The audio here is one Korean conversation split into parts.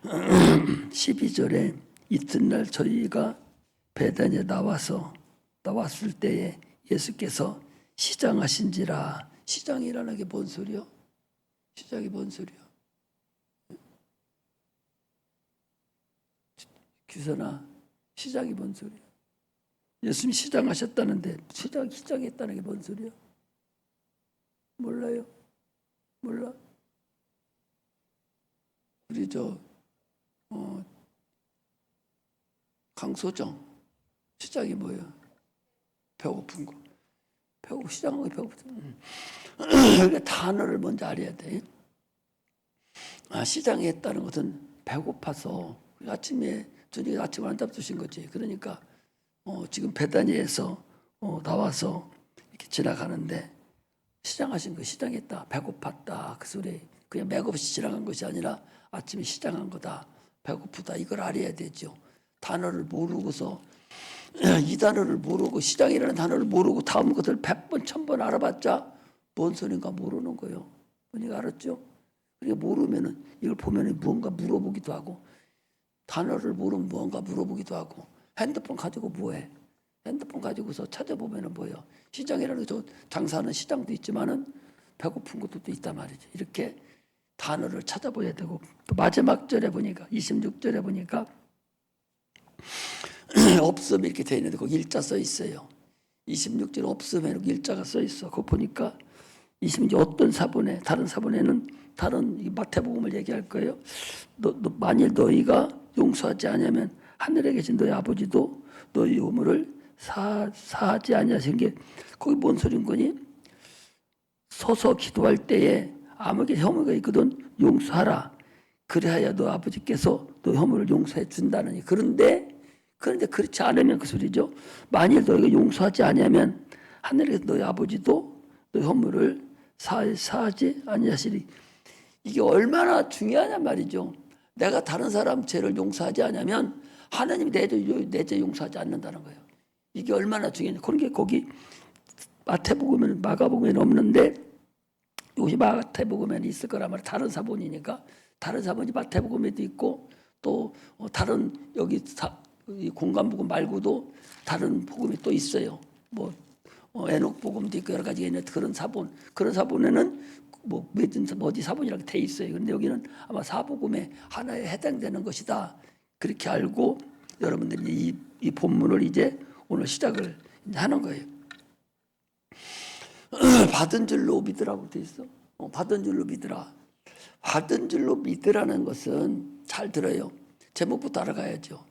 12절에 이튿날 저희가 베단에 나왔을 때에 예수께서 시장하신지라. 시장이라는 게 뭔 소리요? 시장이 뭔 소리요? 규선아, 시장이 뭔 소리요? 예수님 시장하셨다는데 시장했다는 게 뭔 소리요? 몰라요? 몰라? 우리 강소정 시장이 뭐예요? 배고픈 거. 시장하고 배고픈 거. 그러니까 단어를 먼저 알아야 돼. 시장에 했다는 것은 배고파서 아침에 저녁에 아침 안 잡수신 거지. 그러니까 지금 베다니에서 나와서 이렇게 지나가는데 시장하신 거, 시장했다, 배고팠다 그 소리. 그냥 맥없이 지나간 것이 아니라 아침에 시장한 거다, 배고프다, 이걸 알아야 되죠. 단어를 모르고서 이 단어를 모르고 시장이라는 단어를 모르고 다음 것을 100번 1000번 알아봤자 뭔 소린가 모르는 거예요. 그러니까 알았죠? 그러니까 모르면은 이걸 보면은 무언가 물어보기도 하고, 단어를 모르면 무언가 물어보기도 하고. 핸드폰 가지고 뭐해? 핸드폰 가지고서 찾아보면은 뭐예요? 시장이라는 저 장사하는 시장도 있지만은 배고픈 것도 또 있단 말이죠. 이렇게 단어를 찾아봐야 되고, 또 마지막 절에 보니까 26절에 보니까 없음 이렇게 돼 있는데 거기 일자 써 있어요. 26절 없음에 일자가 써 있어. 그거 보니까 26절 어떤 사본에, 다른 사본에는 다른 마태복음을 얘기할 거예요. 만일 너희가 용서하지 않으면 하늘에 계신 너희 아버지도 너희 허물을 사하지 아니하신 게, 거기 뭔 소린 거니? 서서 기도할 때에 아무에게 허물가 있거든 용서하라. 그래야 너 아버지께서 너 허물을 용서해 준다느니. 그런데 그렇지 않으면, 그 소리죠. 만일 너희가 용서하지 않으면 하늘에서 너희 아버지도 너희 허물을 사하지 아니하시리. 이게 얼마나 중요하냔 말이죠. 내가 다른 사람 죄를 용서하지 않으면 하나님이 내 죄 용서하지 않는다는 거예요. 이게 얼마나 중요하냐. 그런 게 거기 마태복음에는, 마가복음에는 없는데 이것이 마태복음에는 있을 거란 말이에요. 다른 사본이니까. 다른 사본이 마태복음에도 있고, 또 다른 여기 공간복음 말고도 다른 복음이 또 있어요. 뭐 에녹 복음도 있고 여러 가지가 있는 그런 사본에는 뭐 어디 사본이라고 돼 있어요. 그런데 여기는 아마 사복음의 하나에 해당되는 것이다. 그렇게 알고 여러분들이 이 본문을 이제 오늘 시작을 하는 거예요. 받은 줄로 믿으라고 돼 있어. 받은 줄로 믿으라. 받은 줄로 믿으라는 것은, 잘 들어요. 제목부터 알아가야죠.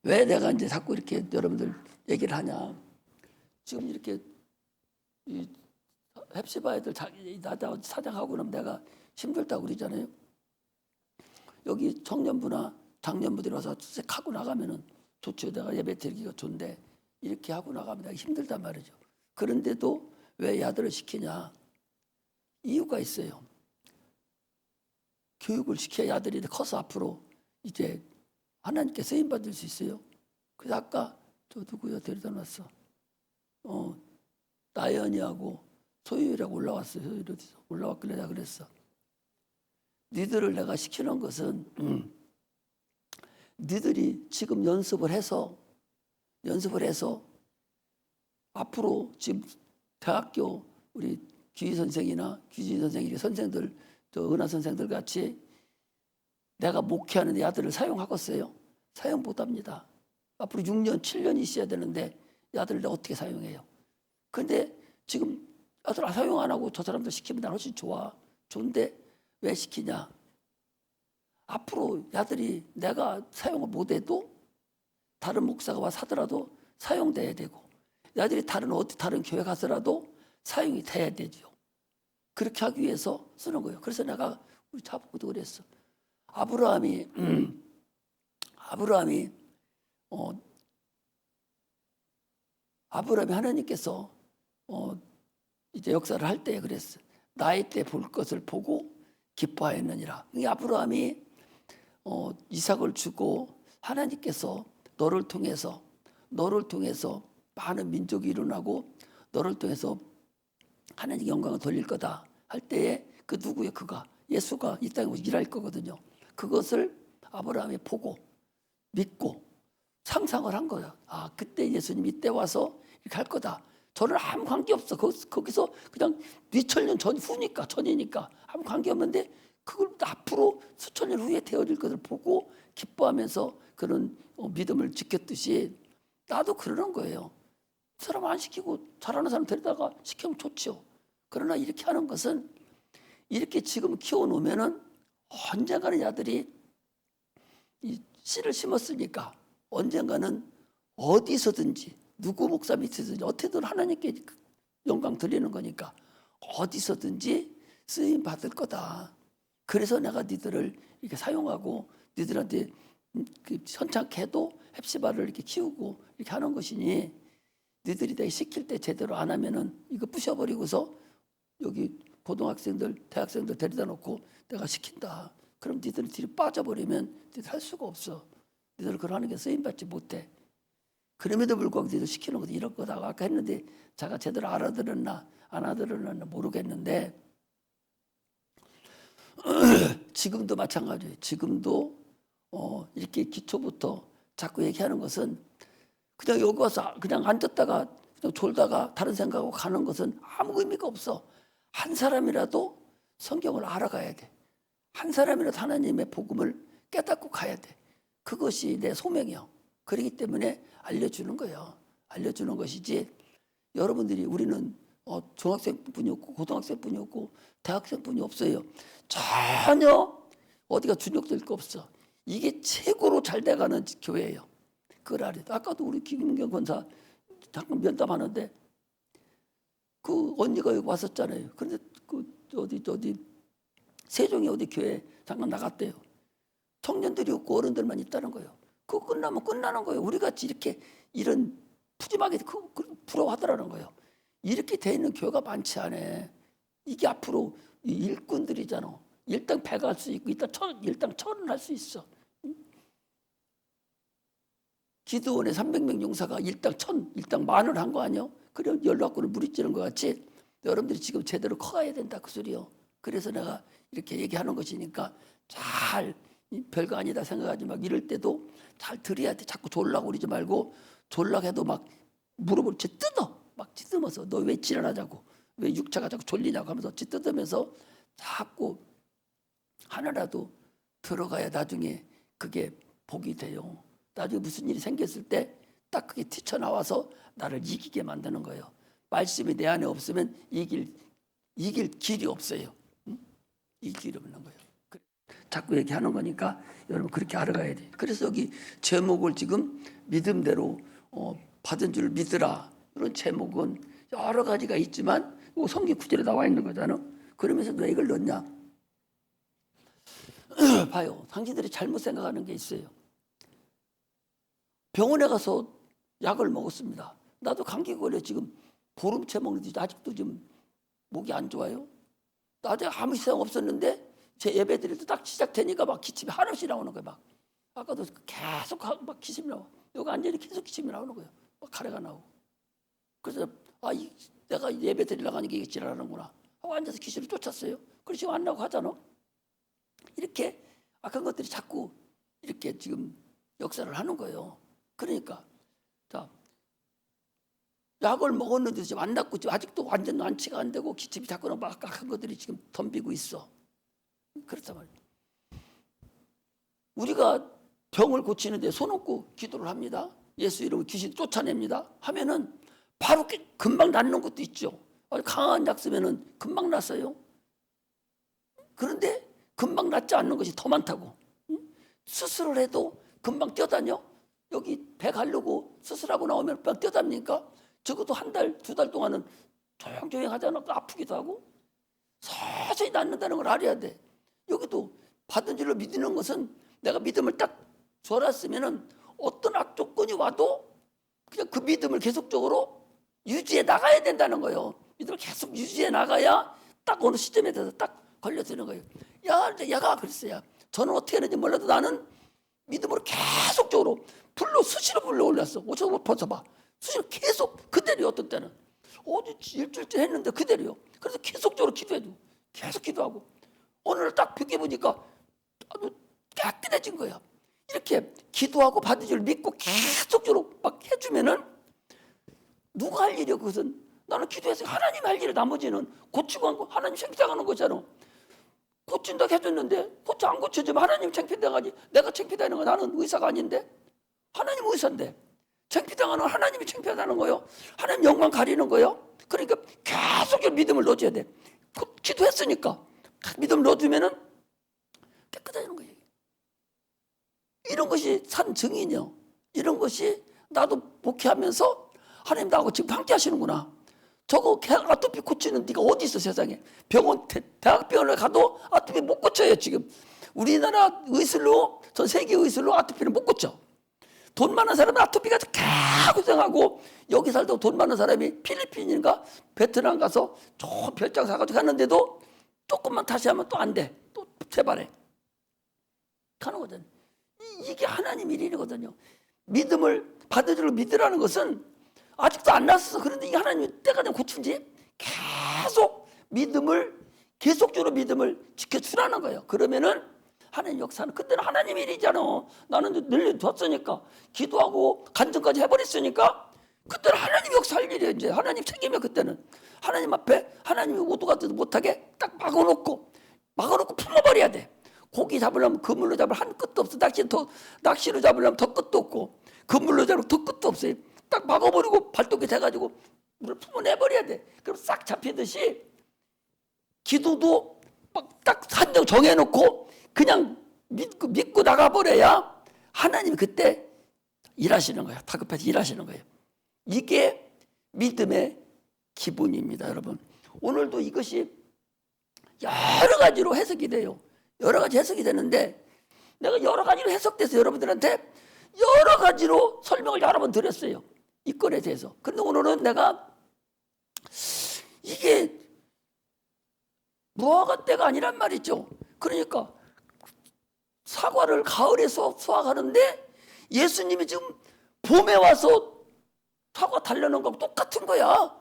왜 내가 이제 자꾸 이렇게 여러분들 얘기를 하냐. 지금 이렇게 헵시바 애들 나다 사장하고 나면 내가 힘들다고 그러잖아요. 여기 청년부나 장년부들이 와서 쓱 하고 나가면은 좋죠. 내가 예배 드리기가 좋은데 이렇게 하고 나가면 내가 힘들단 말이죠. 그런데도 왜 야들을 시키냐. 이유가 있어요. 교육을 시켜야 야들이 커서 앞으로 이제 하나님께 쓰임 받을 수 있어요. 그래서 아까 저 누구야 데려다 놨어. 나연이하고 소유이라고 올라왔어요. 소유이 어디서 올라왔길래 내가 그랬어. 니들을 내가 시키는 것은 니들이 지금 연습을 해서 앞으로 지금 대학교 우리 규희 선생이나 규지 선생이 선생들, 저 은하 선생들 같이 내가 목회하는 야들을 사용하겠어요? 사용 못합니다. 앞으로 6년, 7년이 있어야 되는데 야들을 내가 어떻게 사용해요? 근데 지금 야들 사용 안 하고 저 사람들 시키면 난 훨씬 좋은데 왜 시키냐? 앞으로 야들이 내가 사용을 못해도 다른 목사가 와서 하더라도 사용돼야 되고, 야들이 다른 교회 가서라도 사용이 돼야 되죠. 그렇게 하기 위해서 쓰는 거예요. 그래서 내가 우리 자부도 그랬어. 아브라함이 하나님께서 이제 역사를 할 때 그랬어. 나이 때 볼 것을 보고 기뻐하였느니라. 아브라함이 이삭을 주고 하나님께서 너를 통해서 많은 민족이 일어나고 너를 통해서 하나님 영광을 돌릴 거다 할 때에 그 누구예요? 그가 예수가 이 땅에 오셔서 일할 거거든요. 그것을 아브라함이 보고 믿고 상상을 한 거예요. 아, 그때 예수님이 이때 와서 이렇게 할 거다. 저는 아무 관계 없어. 거기서 그냥 몇천 년 후니까 전이니까 아무 관계 없는데 그걸 앞으로 수천 년 후에 되어질 것을 보고 기뻐하면서 그런 믿음을 지켰듯이 나도 그러는 거예요. 사람 안 시키고 잘하는 사람 데려다가 시키면 좋죠. 그러나 이렇게 하는 것은 이렇게 지금 키워놓으면은 언젠가는 야들이 이 씨를 심었으니까 언젠가는 어디서든지 누구 목사 밑에서든지 어떻게든 하나님께 영광 드리는 거니까 어디서든지 쓰임 받을 거다. 그래서 내가 니들을 이렇게 사용하고 니들한테 현찮게 해도 헵시바를 이렇게 키우고 이렇게 하는 것이니 니들이 내가 시킬 때 제대로 안 하면은 이거 부셔버리고서 여기 고등학생들, 대학생들 데려다 놓고 내가 시킨다. 그럼 니들이 뒤로 빠져버리면 니들 할 수가 없어. 니들 그걸 하는 게 쓰임받지 못해. 그럼에도 불구하고 니들 시키는 것도 이럴 거다. 아까 했는데 자가 제대로 알아들었나 안 알아들었나 모르겠는데 지금도 마찬가지예요. 지금도 이렇게 기초부터 자꾸 얘기하는 것은 그냥 여기 와서 그냥 앉았다가 그냥 졸다가 다른 생각하고 가는 것은 아무 의미가 없어. 한 사람이라도 성경을 알아가야 돼. 한 사람이라도 하나님의 복음을 깨닫고 가야 돼. 그것이 내 소명이요. 그렇기 때문에 알려주는 거예요. 알려주는 것이지 여러분들이 우리는 중학생뿐이 없고 고등학생뿐이 없고 대학생뿐이 없어요. 전혀 어디가 준용될 거 없어. 이게 최고로 잘 돼가는 교회예요. 그걸 알아야 돼. 아까도 우리 김은경 권사 잠깐 면담하는데 그 언니가 여기 왔었잖아요. 그런데 그 어디 세종이 어디 교회 잠깐 나갔대요. 청년들이 없고 어른들만 있다는 거예요. 그거 끝나면 끝나는 거예요. 우리 같이 이렇게 이런 푸짐하게 부러워하더라는 거예요. 이렇게 돼 있는 교회가 많지 않아. 이게 앞으로 일꾼들이잖아. 일당 100 할 수 있고 일당 1000은 할 수 있어. 기도원의 300명 용사가 일당 1000, 일당 10,000을 한 거 아니요? 그래 연락구를 무리찌는 것 같이 여러분들이 지금 제대로 커가야 된다 그 소리요. 그래서 내가 이렇게 얘기하는 것이니까 잘 별거 아니다 생각하지 막 이럴 때도 잘 들어야 돼. 자꾸 졸라고 그러지 말고 졸라해도 막 물어볼 지 뜯어. 막 찢으면서 너 왜 지랄하자고 왜 육체가 자꾸 졸리냐고 하면서 지 뜯으면서 자꾸 하나라도 들어가야 나중에 그게 복이 돼요. 나중에 무슨 일이 생겼을 때 딱 그게 튀쳐나와서 나를 이기게 만드는 거예요. 말씀이 내 안에 없으면 이길 길이 없어요. 응? 이길 길이 없는 거예요. 자꾸 얘기하는 거니까 여러분 그렇게 알아가야 돼요. 그래서 여기 제목을 지금 믿음대로 받은 줄 믿으라. 이런 제목은 여러 가지가 있지만 성경 구절에 나와 있는 거잖아. 그러면서 왜 이걸 넣냐? 봐요. 당신들이 잘못 생각하는 게 있어요. 병원에 가서 약을 먹었습니다. 나도 감기 걸려 지금 보름째 먹는데 아직도 좀 목이 안 좋아요. 나도 아무 이상 없었는데 제 예배 드릴 때 딱 시작되니까 막 기침이 한없이 나오는 거예요. 막 아까도 계속 막 기침이 나와. 여기 앉으니 계속 기침이 나오는 거예요. 막 가래가 나오고. 그래서 내가 예배 드리려고 하니까 이게 지랄하는구나 하고 앉아서 기침을 쫓았어요. 그래서 지금 안 나고 하잖아. 이렇게 악한 것들이 자꾸 이렇게 지금 역사를 하는 거예요. 그러니까 자 약을 먹었는데 지금 안 낫고 지금 아직도 완전 완치가 안 되고 기침이 자꾸 막 악한 것들이 지금 덤비고 있어. 그렇단 말이에요. 우리가 병을 고치는데 손 얹고 기도를 합니다. 예수 이름으로 귀신 쫓아냅니다. 하면은 바로 금방 낫는 것도 있죠. 강한 약 쓰면은 금방 낫어요. 그런데 금방 낫지 않는 것이 더 많다고. 수술을 해도 금방 뛰어다녀. 여기 배 가려고 수술하고 나오면 금방 뛰어다닙니까? 적어도 한 달, 2달 동안은 조용조용 하잖아. 아프기도 하고. 서서히 낫는다는 걸 알아야 돼. 여기도 받은 줄로 믿는 것은 내가 믿음을 딱 줘놨으면은 어떤 악조건이 와도 그냥 그 믿음을 계속적으로 유지해 나가야 된다는 거예요. 믿음을 계속 유지해 나가야 딱 어느 시점에 대해서 딱 걸려드는 거예요. 야가 그랬어요. 저는 어떻게 하는지 몰라도 나는 믿음으로 계속적으로 수시로 불러 올렸어. 오셔서 벗어봐. 수시로 계속 그대로요. 어떤 때는 일주일째 했는데 그대로요. 그래서 계속적으로 기도해줘. 계속 기도하고 오늘 딱 벽에 보니까 아주 깨끗해진 거야. 이렇게 기도하고 받은 줄 믿고 계속적으로 막 해주면은 누가 할 일이야 그것은. 나는 기도해서 하나님 할 일을 나머지는 고치고 한 거 하나님 창피당하는 거잖아. 고친다고 해줬는데 고쳐 안 고쳐지면 하나님 창피당하지. 내가 창피당하는 거 나는 의사가 아닌데 하나님 의사인데 창피당하는 건 하나님이 창피하다는 거요. 하나님 영광 가리는 거요. 그러니까 계속 믿음을 넣어줘야 돼. 기도했으니까 믿음을 넣어주면은 깨끗해지는 거예요. 이런 것이 산 증인이요. 이런 것이 나도 목회하면서 하나님 나하고 지금 함께 하시는구나. 저거 아토피 고치는 네가 어디 있어 세상에. 병원 대학병원에 가도 아토피 못 고쳐요 지금. 우리나라 의술로 전 세계 의술로 아토피를 못 고쳐. 돈 많은 사람은 아토피가 고생하고 여기 살도 돈 많은 사람이 필리핀인가 베트남 가서 저 별장 사가지고 하는데도 조금만 다시 하면 또 안 돼. 또 재발해. 가는 거잖아요. 이게 하나님 일이거든요. 믿음을 받으려고 믿으라는 것은 아직도 안 났어. 그런데 이게 하나님 때가 되면 고치지. 계속 믿음을 계속적으로 믿음을 지켜주라는 거예요. 그러면은 하나님 역사는 그때는 하나님 일이잖아. 나는 늘려뒀으니까 기도하고 간증까지 해버렸으니까 그때는 하나님 역사할 일이에요. 이제 하나님 책임이야. 그때는 하나님 앞에 하나님이 오도가 못하게 딱 막아놓고 품어버려야 돼. 고기 잡으려면 그물로 잡으면 한 끝도 없어. 낚시로 잡으려면 더 끝도 없고 그물로 잡으면 더 끝도 없어요. 딱 막아버리고 발도끼 돼가지고 물을 품어내버려야 돼. 그럼 싹 잡히듯이 기도도 딱 산정 정해놓고 그냥 믿고 나가버려야 하나님이 그때 일하시는 거예요. 다급해서 일하시는 거예요. 이게 믿음의 기본입니다, 여러분. 오늘도 이것이 여러 가지로 해석이 돼요. 여러 가지 해석이 되는데 내가 여러 가지로 해석돼서 여러분들한테 여러 가지로 설명을 여러 번 드렸어요. 이 건에 대해서. 그런데 오늘은 내가 이게 무화과 때가 아니란 말이죠. 그러니까 사과를 가을에 수확하는데 예수님이 지금 봄에 와서 사과 달려는 거하고 똑같은 거야.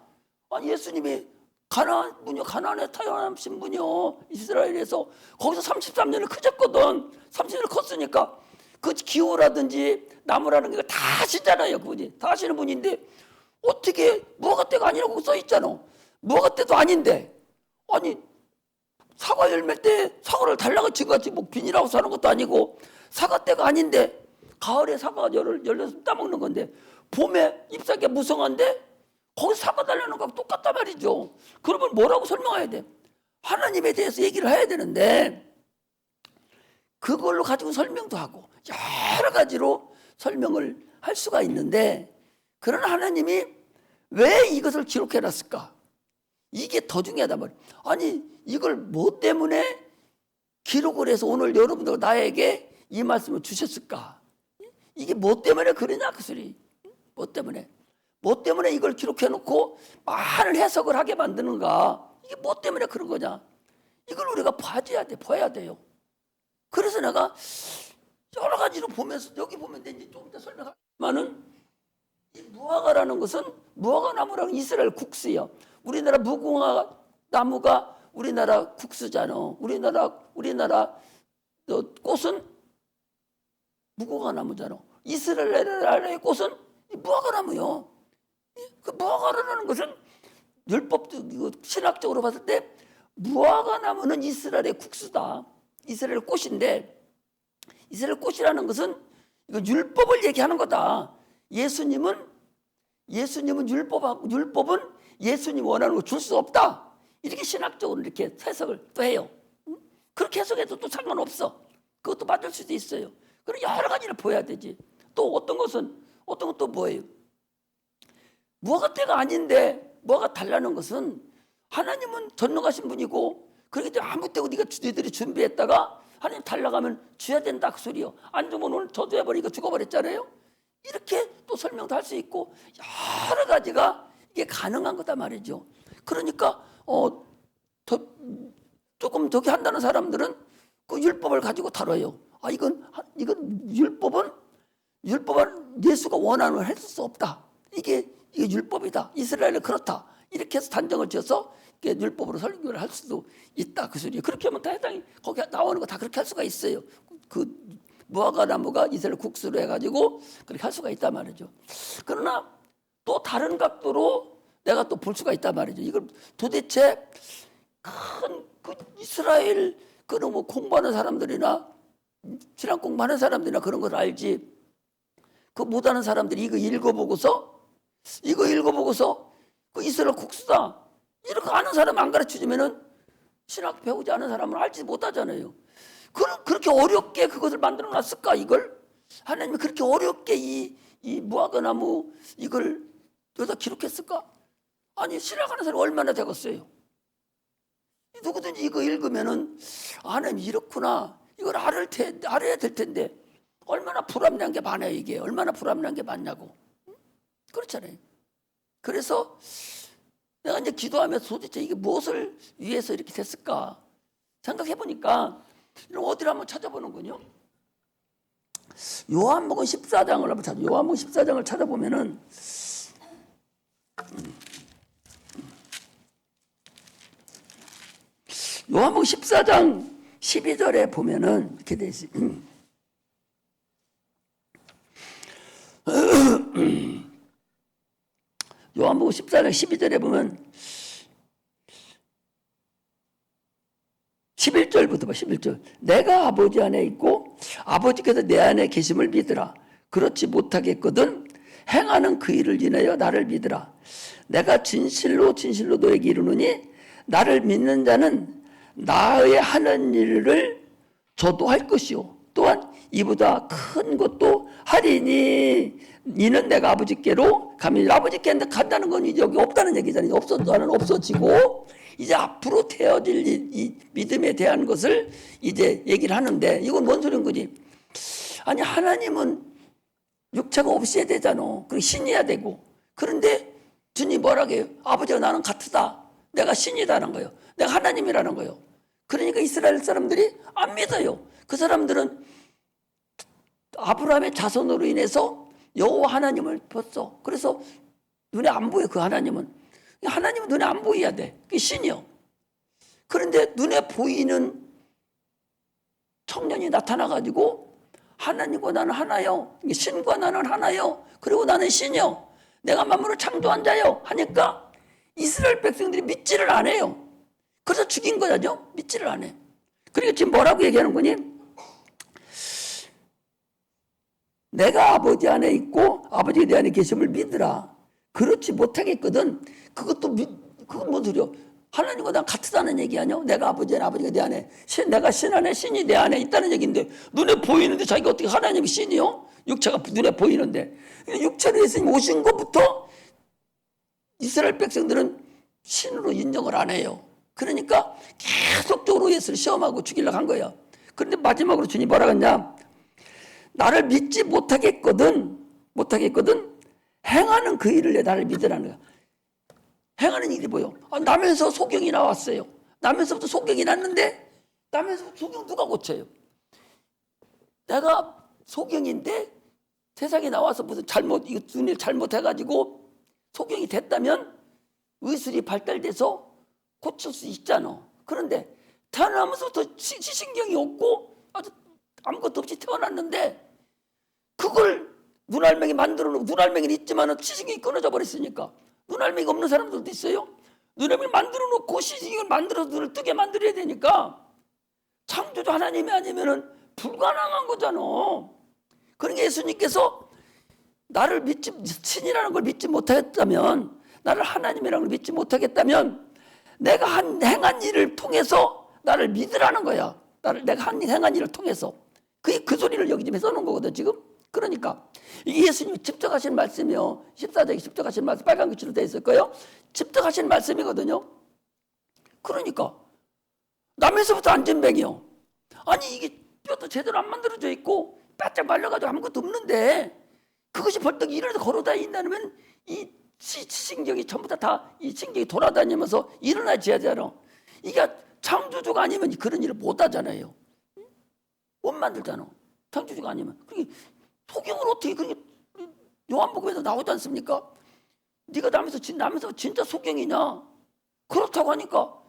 아니 예수님이 가나안에 태어나신 분이요. 이스라엘에서 거기서 33년을 크셨거든. 30년을 컸으니까 그 기후라든지 나무라는 게 다 하시잖아요. 그분이 다 하시는 분인데 어떻게 무화과 때가 아니라고 써 있잖아. 무화과 때도 아닌데 아니 사과 열매 때 사과를 달라고 지금같이 뭐 비닐하우스 하는 것도 아니고 사과 때가 아닌데 가을에 사과가 열려서 따먹는 건데 봄에 잎사귀가 무성한데 거기서 사과 달라는 거하고 똑같단 말이죠. 그러면 뭐라고 설명해야 돼? 하나님에 대해서 얘기를 해야 되는데 그걸로 가지고 설명도 하고 여러 가지로 설명을 할 수가 있는데 그런 하나님이 왜 이것을 기록해 놨을까? 이게 더 중요하단 말이에요. 아니 이걸 뭐 때문에 기록을 해서 오늘 여러분들 나에게 이 말씀을 주셨을까? 이게 뭐 때문에 그러냐 그 소리. 뭐 때문에 이걸 기록해 놓고 많은 해석을 하게 만드는가? 이게 뭐 때문에 그런 거냐? 이걸 우리가 봐야 돼요. 그래서 내가 여러 가지로 보면서 여기 보면 이제 좀 이따 설명하지만은 이 무화과라는 것은 무화과 나무라는 이스라엘 국수예요. 우리나라 무궁화 나무가 우리나라 국수잖아. 우리나라 꽃은 무궁화 나무잖아. 이스라엘의 꽃은 무화과 나무요. 그 무화과라는 것은 율법도 신학적으로 봤을 때 무화과 나무는 이스라엘의 국수다. 이스라엘 꽃인데 이스라엘 꽃이라는 것은 이거 율법을 얘기하는 거다. 예수님은 율법은 예수님 원하는 거 줄 수 없다. 이렇게 신학적으로 이렇게 해석을 또 해요. 그렇게 해석해도 또 상관없어. 그것도 맞을 수도 있어요. 그리고 여러 가지를 보여야 되지. 또 어떤 것은 또 뭐예요? 무화과 때가 아닌데 무화과 달라는 것은 하나님은 전능하신 분이고 그렇기 때문에 아무 때고 너희들이 준비했다가 하나님 달라가면 줘야 된다 그 소리요. 안 주면 오늘 저주해버리니까 죽어버렸잖아요. 이렇게 또 설명도 할 수 있고 여러 가지가 이게 가능한 거다 말이죠. 그러니까 조금 저기 한다는 사람들은 그 율법을 가지고 다뤄요. 아 이건 율법은 예수가 원하는 걸 할 수 없다. 이게 율법이다. 이스라엘은 그렇다. 이렇게 해서 단정을 지어서 어렵게 율법으로 설교를 할 수도 있다 그 소리예요. 그렇게 하면 다 해당이 거기 나오는 거 다 그렇게 할 수가 있어요. 그 무화과 나무가 이스라엘 국수로 해가지고 그렇게 할 수가 있단 말이죠. 그러나 또 다른 각도로 내가 또 볼 수가 있단 말이죠. 이걸 도대체 그 이스라엘 그런 뭐 공부하는 사람들이나 신앙 공부하는 사람들이나 그런 걸 알지. 그 못하는 사람들이 이거 읽어보고서 그 이스라엘 국수다 이렇게 아는 사람 안 가르쳐주면은 신학 배우지 않은 사람은 알지 못하잖아요. 그렇게 어렵게 그것을 만들어 놨을까 이걸? 하나님이 그렇게 어렵게 이 무화과 나무 이걸 여기다 기록했을까? 아니 신학하는 사람이 얼마나 되겠어요? 누구든지 이거 읽으면은 하나님 이렇구나 이걸 알아야 될 텐데 얼마나 불합리한 게 많아요. 이게 얼마나 불합리한 게 많냐고. 그렇잖아요. 그래서 내가 이제 기도하면서 도대체 이게 무엇을 위해서 이렇게 됐을까 생각해 보니까 어디를 한번 찾아보는군요. 요한복음 14장을 한번 찾아. 요한복음 14장을 찾아보면은 요한복음 14장 12절에 보면은 이렇게 돼 있어요. 요한복음 14장 12절에 보면 11절부터 봐. 11절. 내가 아버지 안에 있고 아버지께서 내 안에 계심을 믿으라. 그렇지 못하겠거든 행하는 그 일을 인하여 나를 믿으라. 내가 진실로 너에게 이르노니 나를 믿는 자는 나의 하는 일을 저도 할 것이요 또한 이보다 큰 것도 하리니 이는 내가 아버지께로 가면 아버지께 간다는 건 이제 여기 없다는 얘기잖아요. 나는 없어지고 이제 앞으로 되어질 이 믿음에 대한 것을 이제 얘기를 하는데 이건 뭔 소리인 거지? 아니 하나님은 육체가 없어야 되잖아. 그리고 신이야 되고 그런데 주님 뭐라고 해요? 아버지와 나는 같으다. 내가 신이다는 거예요. 내가 하나님이라는 거예요. 그러니까 이스라엘 사람들이 안 믿어요. 그 사람들은 아브라함의 자손으로 인해서 여호와 하나님을 봤어. 그래서 눈에 안 보여. 그 하나님은 눈에 안 보여야 돼. 그게 신이요. 그런데 눈에 보이는 청년이 나타나가지고 하나님과 나는 하나요. 신과 나는 하나요. 그리고 나는 신이요. 내가 만물을 창조한 자요. 하니까 이스라엘 백성들이 믿지를 안 해요. 그래서 죽인 거죠. 믿지를 안 해. 그러니까 지금 뭐라고 얘기하는 거니? 내가 아버지 안에 있고 아버지가 내 안에 계심을 믿으라. 그렇지 못하겠거든. 그건 뭔 소리야? 하나님과 난 같다는 얘기 아니야? 내가 아버지 안에 아버지가 내 안에 내가 신 안에 신이 내 안에 있다는 얘기인데 눈에 보이는데 자기가 어떻게 하나님이 신이요? 육체가 눈에 보이는데 육체로 예수님 오신 것부터 이스라엘 백성들은 신으로 인정을 안 해요. 그러니까 계속적으로 예수를 시험하고 죽이려고 한 거예요. 그런데 마지막으로 주님이 뭐라고 했냐? 나를 믿지 못하겠거든 행하는 그 일을 내 나를 믿으라는 거야. 행하는 일이 뭐요? 나면서 소경이 나왔어요. 나면서부터 소경이 났는데 나면서 소경 누가 고쳐요? 내가 소경인데 세상에 나와서 무슨 눈을 잘못해가지고 소경이 됐다면 의술이 발달돼서 고칠 수 있잖아. 그런데 태어나면서부터 시신경이 없고 아주 아무것도 없이 태어났는데 그걸 눈알맹이 만들어 놓고 눈알맹이는 있지만 시신경이 끊어져 버렸으니까 눈알맹이가 없는 사람들도 있어요. 눈알맹이 만들어 놓고 시신경을 만들어서 눈을 뜨게 만들어야 되니까 창조주 하나님이 아니면은 불가능한 거잖아. 그러니까 예수님께서 나를 신이라는 걸 믿지 못하겠다면 나를 하나님이라는 걸 믿지 못하겠다면 내가 행한 일을 통해서 나를 믿으라는 거야. 내가 행한 일을 통해서. 그 소리를 여기 지금 써놓은 거거든, 지금. 그러니까, 이게 예수님이 직접 하신 말씀이요. 14장에 직접 하신 말씀, 빨간 글씨로 되어 있을 거예요. 직접 하신 말씀이거든요. 그러니까, 남에서부터 안전뱅이요. 아니, 이게 뼈도 제대로 안 만들어져 있고, 바짝 말라가지고 아무것도 없는데, 그것이 벌떡 일어나서 걸어다닌다면, 이 신경이 전부 이 신경이 돌아다니면서 일어나줘야 되잖아. 이게 창조주가 아니면 그런 일을 못 하잖아요. 못 만들잖아. 창조주가 아니면. 그러니까 소경을 어떻게 그렇게 요한복음에서 나오지 않습니까? 네가 나면서 진짜 소경이냐? 그렇다고 하니까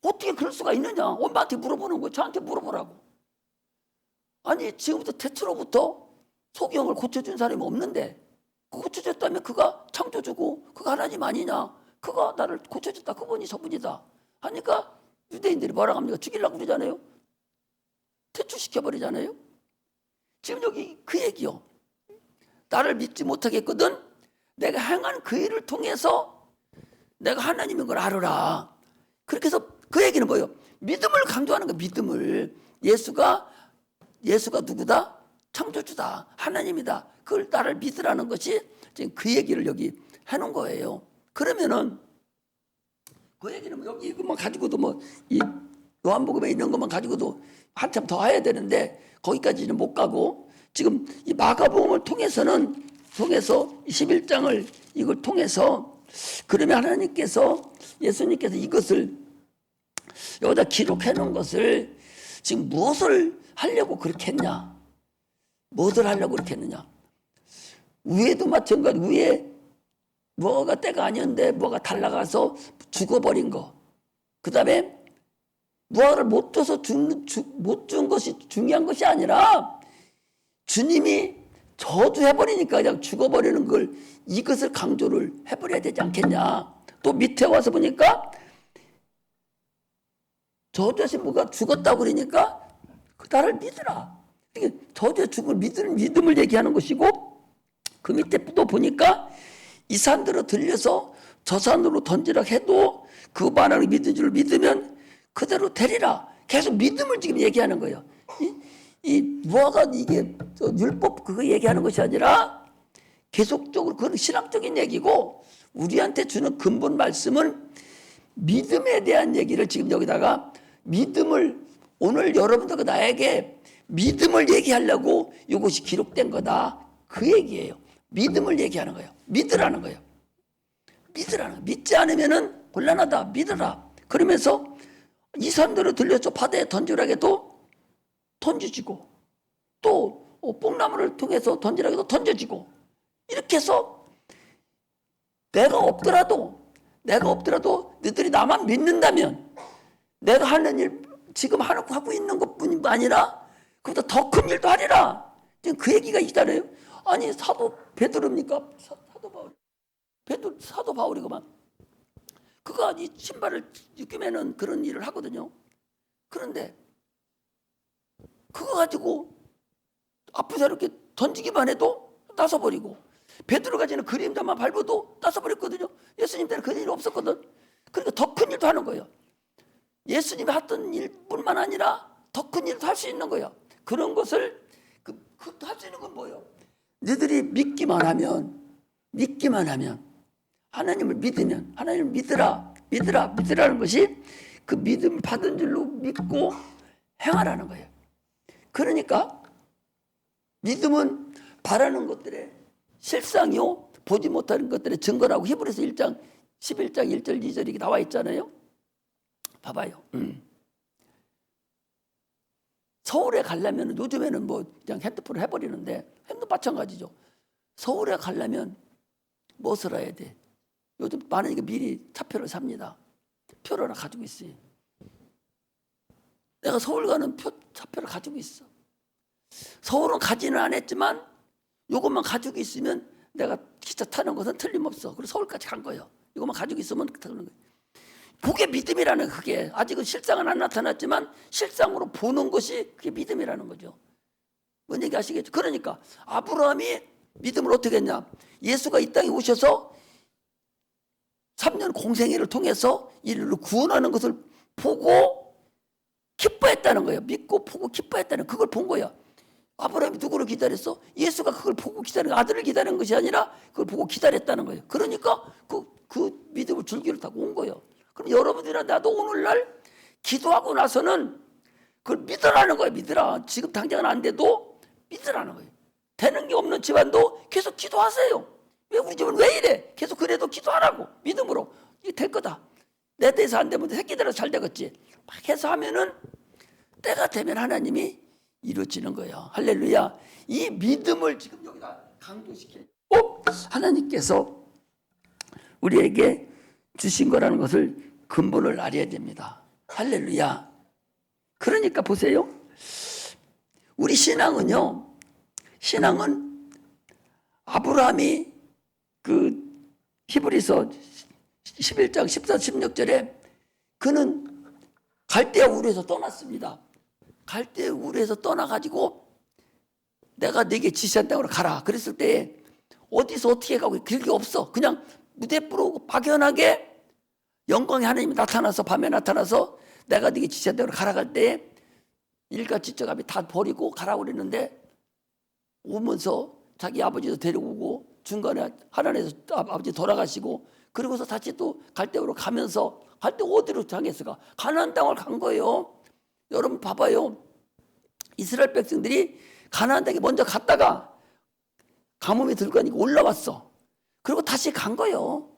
어떻게 그럴 수가 있느냐? 엄마한테 물어보는 거예요. 저한테 물어보라고. 아니 지금부터 태초로부터 소경을 고쳐준 사람이 없는데 고쳐줬다면 그가 창조주고 그가 하나님 아니냐? 그가 나를 고쳐줬다. 그분이 저분이다. 하니까 유대인들이 뭐라고 합니까? 죽이려고 그러잖아요. 퇴출시켜버리잖아요. 지금 여기 그 얘기요. 나를 믿지 못하게 했거든. 내가 행한 그 일을 통해서 내가 하나님인 걸 알아라. 그렇게 해서 그 얘기는 뭐예요? 믿음을 강조하는 거예요. 믿음을. 예수가 누구다? 창조주다. 하나님이다. 그걸 나를 믿으라는 것이 지금 그 얘기를 여기 해놓은 거예요. 그러면은 그 얘기는 여기 이것만 가지고도 뭐 이 요한복음에 있는 것만 가지고도 한참 더 해야 되는데 거기까지는 못 가고 지금 이 마가복음을 통해서 11장을 이걸 통해서 그러면 하나님께서 예수님께서 이것을 여기다 기록해 놓은 것을 지금 무엇을 하려고 그렇게 했냐? 무엇을 하려고 그렇게 했느냐? 위에도 마찬가지. 위에 뭐가 때가 아니었는데 뭐가 달라가서 죽어버린 거. 그 다음에 무화과를 못 줘서 못 준 것이 중요한 것이 아니라 주님이 저주해버리니까 그냥 죽어버리는 걸 이것을 강조를 해버려야 되지 않겠냐. 또 밑에 와서 보니까 저주하신 분가 죽었다고 그러니까 나를 믿으라. 저주에 죽을 믿음을 얘기하는 것이고 그 밑에 또 보니까 이 산으로 들려서 저 산으로 던지라 해도 그 말하는 믿은 줄 믿으면 그대로 되리라. 계속 믿음을 지금 얘기하는 거예요. 이 무화과 이게 율법 그거 얘기하는 것이 아니라 계속적으로 그건 신학적인 얘기고 우리한테 주는 근본 말씀은 믿음에 대한 얘기를 지금 여기다가 믿음을 오늘 여러분들과 나에게 믿음을 얘기하려고 이것이 기록된 거다. 그 얘기예요. 믿음을 얘기하는 거예요. 믿으라는 거예요. 믿으라는 거예요. 믿지 않으면은 곤란하다. 믿으라. 그러면서 이 산들을 들려서 바다에 던지라 해도 던져지고 또 뽕나무를 통해서 던지라 해도 던져지고 이렇게 해서 내가 없더라도 너희들이 나만 믿는다면 내가 하는 일 지금 하고 있는 것뿐이 아니라 그보다 더 큰 일도 하리라. 지금 그 얘기가 있잖아요. 아니 사도 베드로입니까? 사도 바울이구만. 그가 이 신발을 입기면은 그런 일을 하거든요. 그런데 그거 가지고 앞에서 이렇게 던지기만 해도 따서버리고 베드로가 지는 그림자만 밟아도 따서버렸거든요. 예수님 때는 그런 일 없었거든. 그러니까 더 큰 일도 하는 거예요. 예수님이 했던 일뿐만 아니라 더 큰 일도 할 수 있는 거예요. 그런 것을 할 수 있는 건 뭐예요? 너희들이 믿기만 하면 하나님을 믿으면 하나님을 믿으라는 것이 그 믿음을 받은 줄로 믿고 행하라는 거예요. 그러니까 믿음은 바라는 것들의 실상이요 보지 못하는 것들의 증거라고 히브리서 1장 11장 1절 2절이 나와 있잖아요. 봐봐요. 서울에 가려면 요즘에는 뭐 그냥 핸드폰을 해버리는데 핸드폰 마찬가지죠. 서울에 가려면 무엇을 해야 돼? 요즘 많으니까 미리 차표를 삽니다. 표를 하나 가지고 있어요. 내가 서울 가는 차표를 가지고 있어. 서울은 가지는 않았지만 이것만 가지고 있으면 내가 기차 타는 것은 틀림없어. 그래서 서울까지 간 거예요. 이것만 가지고 있으면 타는 거예요. 그게 믿음이라는 그게 아직은 실상은 안 나타났지만 실상으로 보는 것이 그게 믿음이라는 거죠. 뭔 얘기 아시겠죠? 그러니까 아브라함이 믿음을 어떻게 했냐? 예수가 이 땅에 오셔서 3년 공생애를 통해서 인류를 구원하는 것을 보고 기뻐했다는 거예요. 믿고 보고 기뻐했다는 그걸 본 거야. 아브라함이 누구를 기다렸어? 예수가 그걸 보고 기다린 아들을 기다린 것이 아니라 그걸 보고 기다렸다는 거예요. 그러니까 그 믿음을 줄기를 타고 온 거예요. 그럼 여러분들이나 나도 오늘날 기도하고 나서는 그걸 믿으라는 거예요. 믿으라. 지금 당장은 안 돼도 믿으라는 거예요. 되는 게 없는 집안도 계속 기도하세요. 왜 우리 집은 왜 이래? 계속 그래도 기도하라고. 믿음으로. 이게 될 거다. 내 대해서 안 되면 새끼들은 잘 되겠지. 막 해서 하면은 때가 되면 하나님이 이루어지는 거예요. 할렐루야. 이 믿음을 지금 여기다 강조시켜요. 하나님께서 우리에게 주신 거라는 것을 근본을 알아야 됩니다. 할렐루야. 그러니까 보세요. 우리 신앙은 아브라함이 그 히브리서 11장 14, 16절에 그는 갈대아 우르에서 떠났습니다. 갈대아 우르에서 떠나가지고 내가 네게 지시한 땅으로 가라. 그랬을 때 어디서 어떻게 가고 길이 없어. 그냥 무대부로 막연하게 영광의 하나님이 나타나서 밤에 나타나서 내가 네게 지시한 땅으로 가라 갈 때에 일가 지적함이 다 버리고 가라고 그랬는데 오면서 자기 아버지도 데리고 중간에 하나님에서 아버지 돌아가시고 그러고서 다시 또 갈대아로 가면서 갈대 어디로 향했을까? 가나안 땅을 간 거예요. 여러분 봐봐요. 이스라엘 백성들이 가나안 땅에 먼저 갔다가 가뭄이 들고 가니까 올라왔어. 그리고 다시 간 거예요.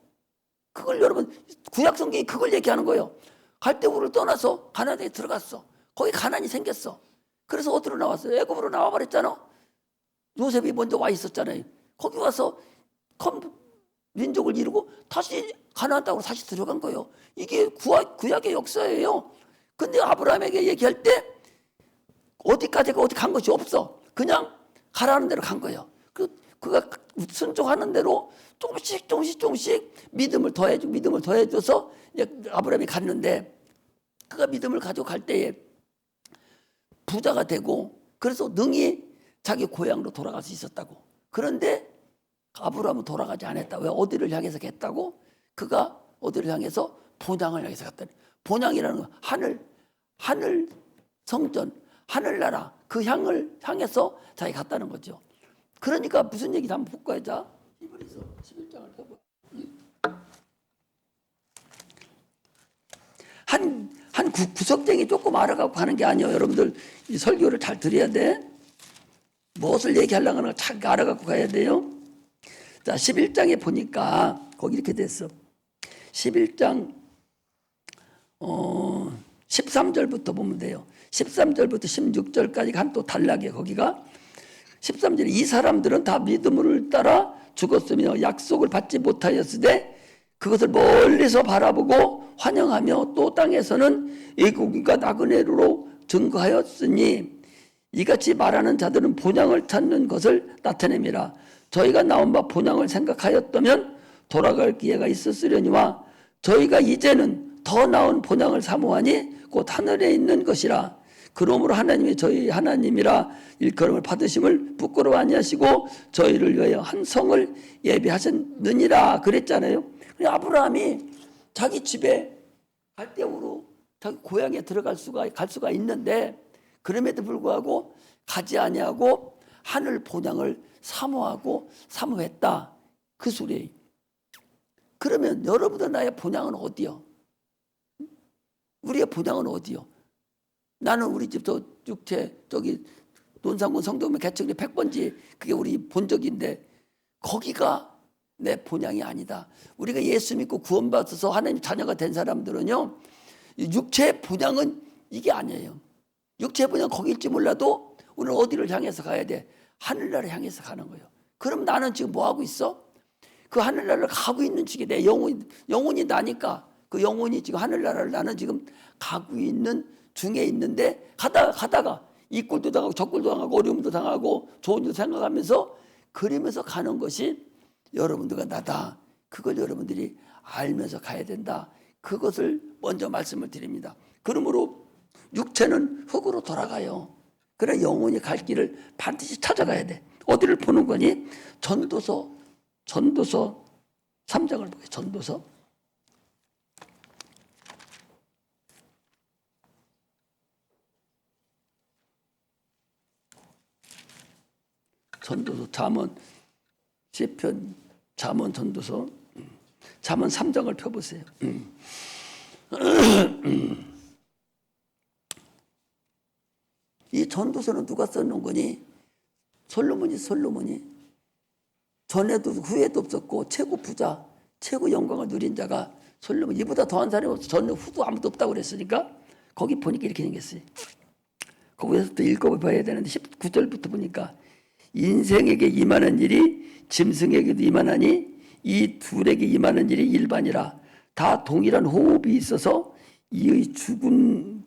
그걸 여러분 구약 성경이 그걸 얘기하는 거예요. 갈대우를 떠나서 가나안 땅에 들어갔어. 거기 가나안이 생겼어. 그래서 어디로 나왔어요? 애굽으로 나와 버렸잖아. 요셉이 먼저 와 있었잖아요. 거기 와서 민족을 이루고 다시 가나안 땅으로 다시 들어간 거예요. 이게 구약의 역사예요. 근데 아브라함에게 얘기할 때 어디까지 어디 간 것이 없어. 그냥 가라는 대로 간 거예요. 그가 순종하는 대로 조금씩 믿음을 더해줘서 이제 아브라함이 갔는데 그가 믿음을 가지고 갈 때에 부자가 되고 그래서 능히 자기 고향으로 돌아갈 수 있었다고. 그런데 아브라함은 돌아가지 않았다. 왜? 어디를 향해서 갔다고? 그가 어디를 향해서? 본향을 향해서 갔다니. 본향이라는 건 하늘 성전, 하늘나라 그 향해서 자기 갔다는 거죠. 그러니까 무슨 얘기를 한번 볼까요? 자, 히브리서 11장을 펴봐. 한 구석쟁이 조금 알아가고 가는 게 아니에요. 여러분들 이 설교를 잘 들어야 돼. 무엇을 얘기하려고 하는 걸 잘 알아가고 가야 돼요. 자, 11장에 보니까 거기 이렇게 됐어. 11장 13절부터 보면 돼요. 13절부터 16절까지 한 또 단락이에요. 거기가 13절에 이 사람들은 다 믿음을 따라 죽었으며 약속을 받지 못하였으되 그것을 멀리서 바라보고 환영하며 또 땅에서는 애국인과 나그네로 증거하였으니 이같이 말하는 자들은 본향을 찾는 것을 나타냅니다. 저희가 나온 바 본향을 생각하였다면 돌아갈 기회가 있었으려니와 저희가 이제는 더 나은 본향을 사모하니 곧 하늘에 있는 것이라. 그러므로 하나님이 저희 하나님이라 일컬음을 받으심을 부끄러워 아니하시고 저희를 위하여 한 성을 예비하셨느니라 그랬잖아요. 아브라함이 자기 집에 갈대우로 자기 고향에 갈 수가 있는데 그럼에도 불구하고 가지 아니하고 하늘 본향을 사모하고 사모했다. 그 소리예요. 그러면 여러분들 나의 본향은 어디요? 우리의 본향은 어디요? 나는 우리 집도 육체 저기 논산군 성도면 개척리 100번지 그게 우리 본적인데 거기가 내 본향이 아니다. 우리가 예수 믿고 구원받아서 하나님 자녀가 된 사람들은요 육체의 본향은 이게 아니에요. 육체의 본향은 거기일지 몰라도 우리는 어디를 향해서 가야 돼? 하늘나라를 향해서 가는 거예요. 그럼 나는 지금 뭐 하고 있어? 그 하늘나라를 가고 있는 중에 내 영혼이 나니까 그 영혼이 지금 하늘나라를 나는 지금 가고 있는 중에 있는데 가다가 이 꼴도 당하고 저 꼴도 당하고 어려움도 당하고 좋은 일도 생각하면서 그러면서 가는 것이 여러분들과 나다. 그걸 여러분들이 알면서 가야 된다. 그것을 먼저 말씀을 드립니다. 그러므로 육체는 흙으로 돌아가요. 그래 영혼이 갈 길을 반드시 찾아가야 돼. 어디를 보는 거니? 전도서 3장을 보게. 전도서 잠언, 시편, 잠언, 전도서, 잠언 3장을 펴보세요. 이 전도서는 누가 써놓은 거니? 솔로몬이 전에도 후에도 없었고 최고 부자, 최고 영광을 누린 자가 솔로몬. 이보다 더한 사람이 없어. 전 후도 아무도 없다고 그랬으니까 거기 보니까 이렇게 생겼어요. 거기서 또 읽어봐야 되는데 19절부터 보니까 인생에게 임하는 일이 짐승에게도 임하나니 이 둘에게 임하는 일이 일반이라. 다 동일한 호흡이 있어서 이의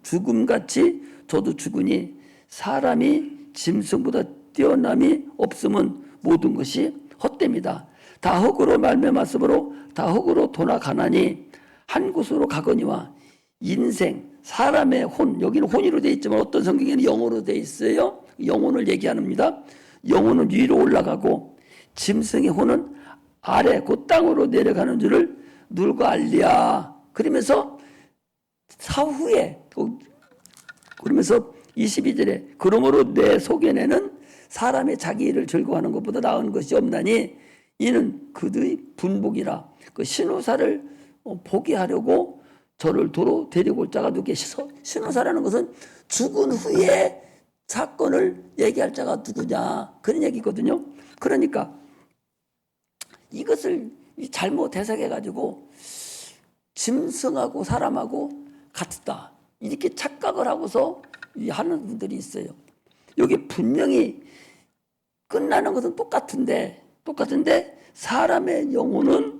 죽음같이 저도 죽으니 사람이 짐승보다 뛰어남이 없으면 모든 것이 헛됩니다. 다 흙으로 말미암았으므로 다 흙으로 돌아가나니 한 곳으로 가거니와 인생 사람의 혼, 여기는 혼이로 되어 있지만 어떤 성경에는 영혼으로 되어 있어요. 영혼을 얘기합니다. 영혼은 위로 올라가고 짐승의 혼은 아래 그 땅으로 내려가는 줄을 누가 알랴. 그러면서 사후에 그러면서 22절에 그러므로 내 속에내는 사람의 자기 일을 즐거워하는 것보다 나은 것이 없나니 이는 그의 분복이라. 그 신우사를 포기하려고 저를 도로 데리고 올 자가 누구겠어? 신우사라는 것은 죽은 후에 사건을 얘기할 자가 누구냐 그런 얘기거든요. 그러니까 이것을 잘못 해석해가지고 짐승하고 사람하고 같다 이렇게 착각을 하고서 하는 분들이 있어요. 여기 분명히 끝나는 것은 똑같은데 사람의 영혼은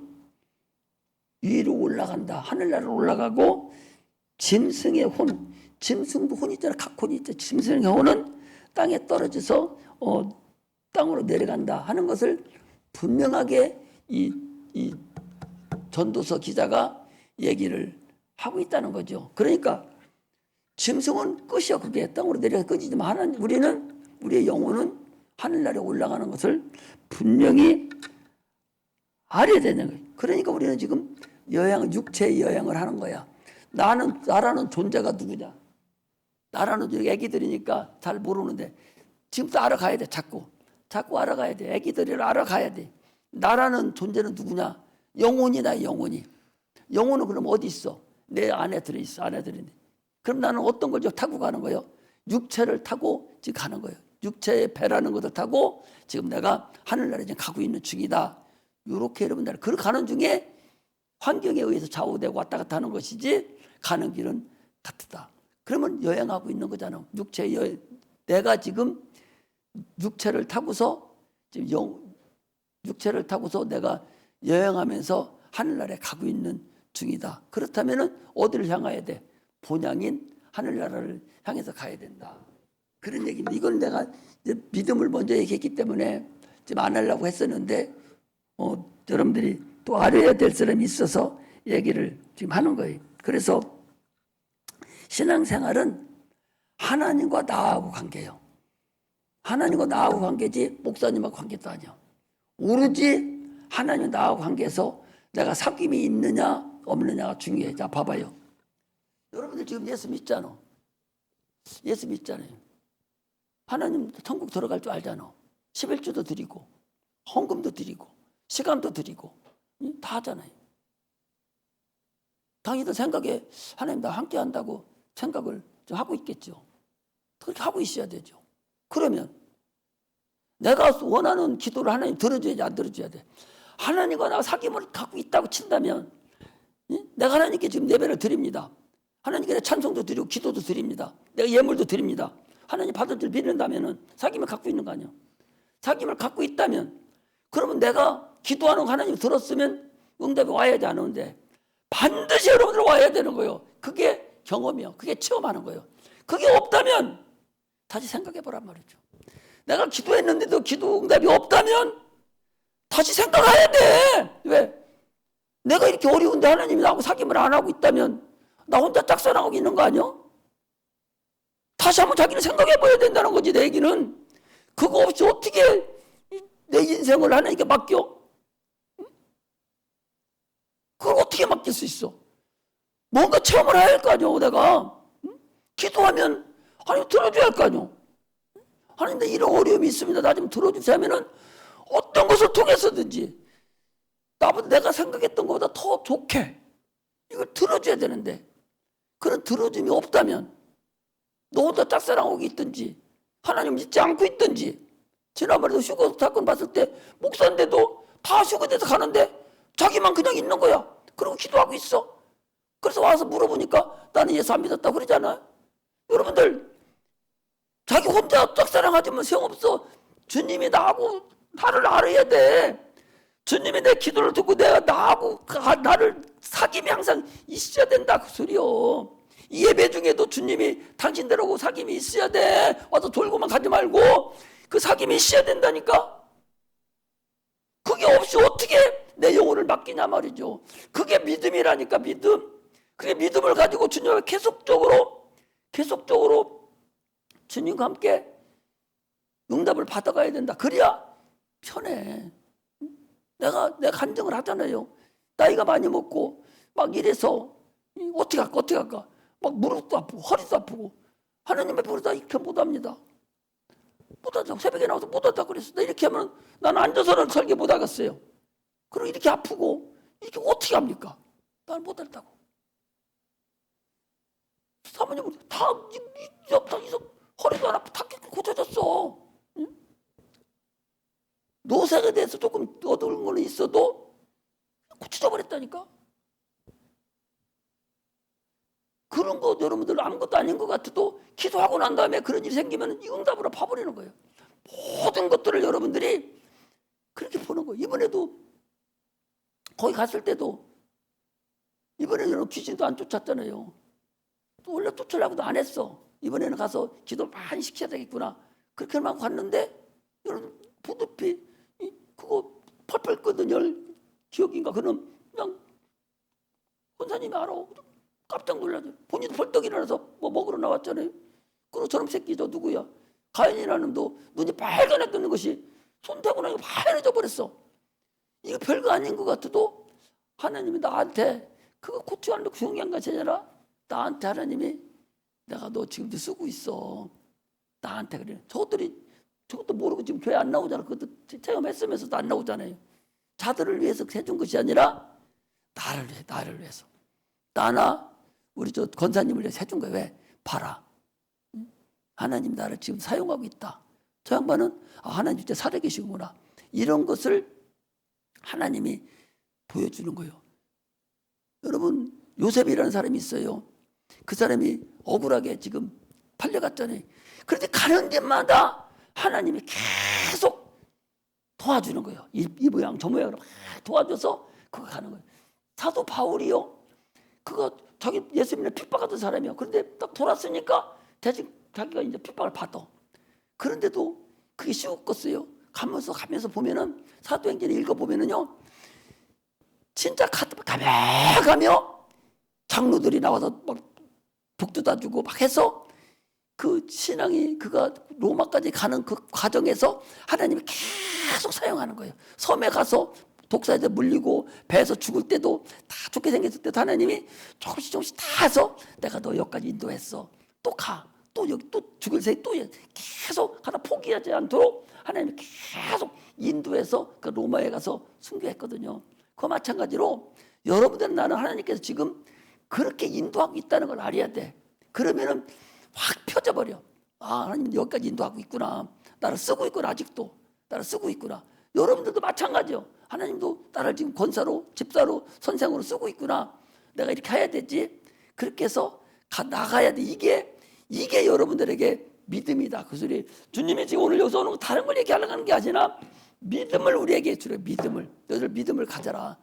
위로 올라간다. 하늘나라로 올라가고 짐승의 혼, 짐승도 혼이 있잖아. 각혼이 있죠. 짐승의 혼은 땅에 떨어져서 땅으로 내려간다 하는 것을 분명하게 이 전도서 기자가 얘기를 하고 있다는 거죠. 그러니까 짐승은 끝이야. 그게 땅으로 내려가 끝이지만 우리의 영혼은 하늘나라에 올라가는 것을 분명히 알아야 되는 거예요. 그러니까 우리는 지금 육체의 여행을 하는 거야. 나라는 존재가 누구냐? 나라는 애기들이니까 잘 모르는데 지금부터 알아가야 돼. 자꾸 알아가야 돼. 애기들을 알아가야 돼. 나라는 존재는 누구냐? 영혼이다. 영혼은 그럼 어디 있어? 내 안에 들어있어. 안에 들어있는데. 그럼 나는 어떤 걸 타고 가는 거예요? 육체를 타고 지금 가는 거예요. 육체의 배라는 것을 타고 지금 내가 하늘나라에 지금 가고 있는 중이다. 이렇게 여러분들 그렇게 가는 중에 환경에 의해서 좌우되고 왔다 갔다 하는 것이지 가는 길은 같다. 그러면 여행하고 있는 거잖아. 내가 지금 육체를 타고서 내가 여행하면서 하늘나라에 가고 있는 중이다. 그렇다면은 어디를 향해야 돼? 본향인 하늘나라를 향해서 가야 된다. 그런 얘기입니다. 이건 내가 이제 믿음을 먼저 얘기했기 때문에 지금 안 하려고 했었는데 여러분들이 또 알아야 될 사람이 있어서 얘기를 지금 하는 거예요. 그래서 신앙생활은 하나님과 나하고 관계예요. 하나님과 나하고 관계지 목사님하고 관계도 아니야. 오로지 하나님과 나하고 관계에서 내가 사귐이 있느냐 없느냐가 중요해. 자 봐봐요. 여러분들 지금 예수 믿잖아. 예수 믿잖아요. 하나님 천국 들어갈 줄 알잖아. 11조도 드리고 헌금도 드리고 시간도 드리고 다 하잖아요. 당연히 생각에 하나님 나 함께 한다고 생각을 좀 하고 있겠죠. 그렇게 하고 있어야 되죠. 그러면 내가 원하는 기도를 하나님 들어줘야지 안 들어줘야 돼. 하나님과 나가 사귐을 갖고 있다고 친다면 내가 하나님께 지금 예배를 드립니다. 하나님께 찬송도 드리고 기도도 드립니다. 내가 예물도 드립니다. 하나님 받을 줄 믿는다면 사귐을 갖고 있는 거 아니야. 사귐을 갖고 있다면 그러면 내가 기도하는 거 하나님 들었으면 응답이 와야지 안 오는데 반드시 여러분들 와야 되는 거예요. 그게 경험이요. 그게 체험하는 거예요. 그게 없다면 다시 생각해 보란 말이죠. 내가 기도했는데도 기도 응답이 없다면 다시 생각해야 돼. 왜? 내가 이렇게 어려운데 하나님이 나하고 사귐을 안 하고 있다면 나 혼자 짝사랑하고 있는 거 아니야? 다시 한번 자기를 생각해 봐야 된다는 거지. 내 얘기는. 그거 없이 어떻게 내 인생을 하나님께 맡겨? 그걸 어떻게 맡길 수 있어? 뭔가 체험을 해야 할 거 아니야. 내가 기도하면 하나님 들어줘야 할 거 아니야. 하나님 나 이런 어려움이 있습니다. 나 좀 들어주세요 하면은 어떤 것을 통해서든지 내가 생각했던 것보다 더 좋게 이걸 들어줘야 되는데 그런 들어줌이 없다면 너 혼자 짝사랑하고 있든지 하나님 믿지 않고 있든지 지난번에도 휴거 사건 봤을 때 목사인데도 다 휴거돼서 가는데 자기만 그냥 있는 거야. 그리고 기도하고 있어. 그래서 와서 물어보니까 나는 예수 안 믿었다고 그러잖아. 여러분들 자기 혼자 짝사랑하지만 소용없어. 주님이 나를 알아야 돼. 주님이 내 기도를 듣고 나를 사귐이 항상 있어야 된다 그 소리요. 이 예배 중에도 주님이 당신들하고 사귐이 있어야 돼. 와서 돌고만 가지 말고 그 사귐이 있어야 된다니까. 그게 없이 어떻게 내 영혼을 맡기냐 말이죠. 그게 믿음이라니까. 믿음. 그게 믿음을 가지고 주님과 계속적으로 주님과 함께 응답을 받아가야 된다. 그래야 편해. 내가 간증을 하잖아요. 나이가 많이 먹고 막 이래서 어떻게 할까? 막 무릎도 아프고 허리도 아프고 하나님 앞에 부르다 이렇게 못합니다. 못하다. 새벽에 나와서 못하다 그랬어. 나 이렇게 하면 나는 앉아서는 설교 못하겠어요. 그리고 이렇게 아프고 이렇게 어떻게 합니까? 나는 못한다고. 사모님은 다 허리도 안 아프고 다 고쳐졌어. 응? 노색에 대해서 조금 어두운 거는 있어도 고쳐져 버렸다니까. 그런 거 여러분들 아무것도 아닌 것 같아도 기도하고 난 다음에 그런 일이 생기면 응답으로 봐버리는 거예요. 모든 것들을 여러분들이 그렇게 보는 거예요. 이번에도 거기 갔을 때도 이번에는 귀신도 안 쫓았잖아요. 또 원래 쫓으려고도 안 했어. 이번에는 가서 기도를 많이 시켜야 되겠구나. 그렇게만 갔는데 여러분 보드피 그거 펄펄 끓는 열 기억인가 그는 그냥 권사님이 알아. 깜짝 놀라죠. 본인도 벌떡 일어나서 뭐 먹으러 나왔잖아요. 그리고 저놈 새끼 저 누구야? 가인이라는 놈도 눈이 빨간해졌는 것이 손대고 나니까 파래져 버렸어. 이거 별거 아닌 것 같아도 하나님이 나한테 그거 고치하는 거 중요한 것이 아니라 나한테 하나님이 내가 너 지금도 쓰고 있어. 나한테 그래. 저것도 모르고 지금 교회 안 나오잖아. 그것도 체험했으면서도 안 나오잖아요. 자들을 위해서 해준 것이 아니라 나를 위해서. 나나 우리 저 권사님을 위해서 해준 거예요. 왜? 봐라. 하나님 나를 지금 사용하고 있다. 저 양반은 하나님 진짜 살아계시구나. 이런 것을 하나님이 보여주는 거예요. 여러분 요셉이라는 사람이 있어요. 그 사람이 억울하게 지금 팔려갔잖아요. 그런데 가는 데마다 하나님이 계속 도와주는 거예요. 이 모양 저 모양으로 도와줘서 그거 가는 거예요. 사도 바울이요. 그거 자기 예수님을 핍박하던 사람이요. 그런데 딱 돌았으니까 대신 자기가 이제 핍박을 받아. 그런데도 그게 쉬웠겠어요. 가면서 보면은 사도행전을 읽어보면은요. 진짜 가며 장로들이 나와서 막 북두다 주고 막 해서 그 신앙이 그가 로마까지 가는 그 과정에서 하나님이 계속 사용하는 거예요. 섬에 가서 독사에 물리고 배에서 죽을 때도 다 죽게 생겼을 때도 하나님이 조금씩 다 해서 내가 너 여기까지 인도했어. 또 가. 또 여기 또 죽을 새 또 계속 하나 포기하지 않도록 하나님이 계속 인도해서 그 로마에 가서 순교했거든요. 그 마찬가지로 여러분들은 나는 하나님께서 지금 그렇게 인도하고 있다는 걸 알아야 돼. 그러면은 확 펴져버려. 하나님 여기까지 인도하고 있구나. 나를 쓰고 있구나. 아직도 나를 쓰고 있구나. 여러분들도 마찬가지요. 하나님도 나를 지금 권사로 집사로 선생으로 쓰고 있구나. 내가 이렇게 해야 되지. 그렇게 해서 나가야 돼. 이게 여러분들에게 믿음이다. 그 소리. 주님이 지금 오늘 여기서 오는 거 다른 걸 얘기하려고 하는 게 아니라 믿음을 우리에게 주려. 믿음을. 너희들 믿음을 가져라.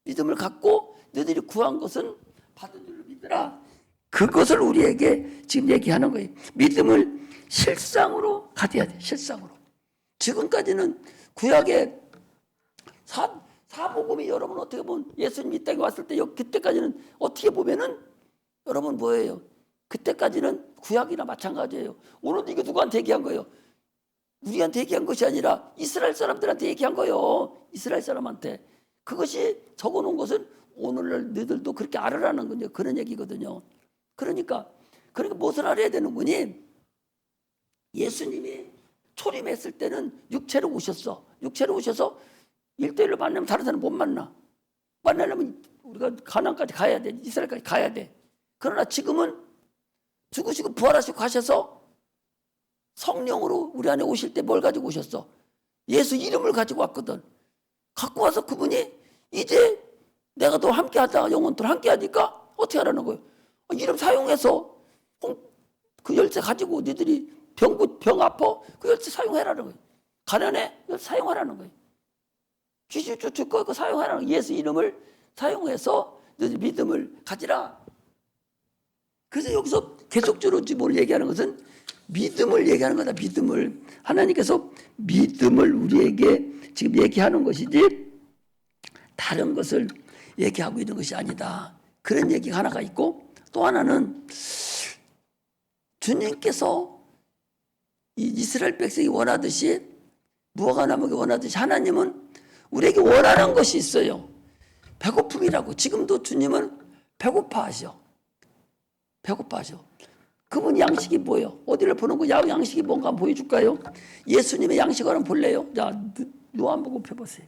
믿음을 갖고 너희들이 구한 것은 받은 줄로 믿으라. 그것을 우리에게 지금 얘기하는 거예요. 믿음을 실상으로 가져야 돼. 실상으로. 지금까지는 구약의 사복음이 여러분 어떻게 보면 예수님 이 땅에 왔을 때 그때까지는 어떻게 보면은 여러분 뭐예요? 그때까지는 구약이나 마찬가지예요. 오늘도 이거 누구한테 얘기한 거예요? 우리한테 얘기한 것이 아니라 이스라엘 사람들한테 얘기한 거예요. 이스라엘 사람한테. 그것이 적어놓은 것은 오늘날 너희들도 그렇게 알으라는 건데 그런 얘기거든요. 그러니까 무엇을 알아야 되는 거니? 예수님이 초림했을 때는 육체로 오셨어. 육체로 오셔서 1대1로 만나면 다른 사람 못 만나. 만나려면 우리가 가나안까지 가야 돼. 이스라엘까지 가야 돼. 그러나 지금은 죽으시고 부활하시고 가셔서 성령으로 우리 안에 오실 때 뭘 가지고 오셨어? 예수 이름을 가지고 왔거든. 갖고 와서 그분이 이제 내가 너 함께 하다가 영원토록 함께 하니까 어떻게 하라는 거예요? 이름 사용해서 그 열쇠 가지고 너희들이 병 아파? 그 열쇠 사용해라는 거예요. 가난해? 열쇠 사용하라는 거예요. 귀신 쫓고 그 사용하라는 예수 이름을 사용해서 믿음을 가지라. 그래서 여기서 계속적으로 뭘 얘기하는 것은 믿음을 얘기하는 거다. 믿음을. 하나님께서 믿음을 우리에게 지금 얘기하는 것이지 다른 것을 얘기하고 있는 것이 아니다. 그런 얘기가 하나가 있고, 또 하나는 주님께서 이 이스라엘 백성이 원하듯이, 무화과 나무가 원하듯이 하나님은 우리에게 원하는 것이 있어요. 배고픔이라고. 지금도 주님은 배고파하셔. 배고파하셔. 그분 양식이 뭐예요? 어디를 보는 거 양식이 뭔가 한번 보여줄까요? 예수님의 양식을 한번 볼래요? 자, 요한복음 펴보세요.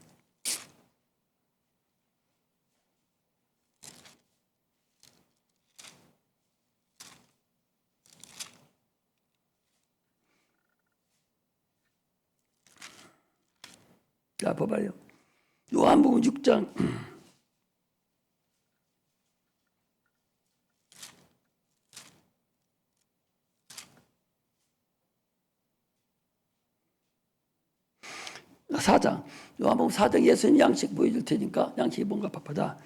자, 봐봐요. 요한복음 6장. 요한복음 4장 예수님 양식 보여줄 테니까 양식이 뭔가 바쁘다.